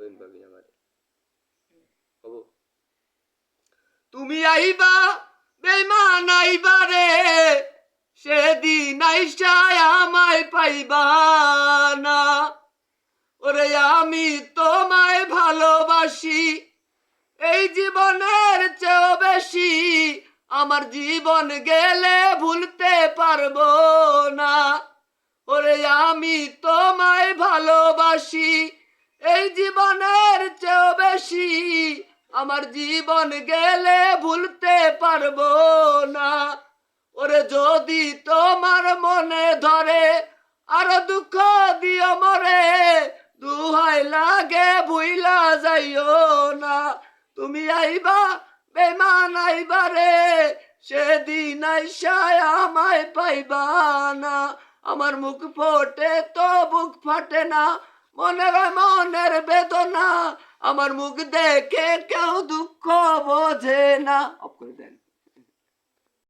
Coin ভাবি আমার কব তুমি আইবা বেঈমান আইবা রে সেদিন আইসায় আমায় পাইবা না ওরে আমি তোমায় ভালোবাসি এই জীবনের চেয়েও বেশি আমার জীবন গেলে ভুলতে পারবো না ওরে আমি তোমায় ভালোবাসি এই জীবনের চেয়েও বেশি আমার জীবন গেলে ভুলতে পারবো না ওরে যদি তোমার মনে ধরে আরো দুঃখ দিও মরে দুহাই লাগে ভুইলা যাইও না তুমি আইবা বেঈমান আইবা রে সেদিন আইসায় আমায় পাইবা না আমার মুখ ফোটে তো বুক ফাটে না মনের বেদনা আমার মুখ দেখে কেউ দুঃখ বোঝে না অফ করে দেন।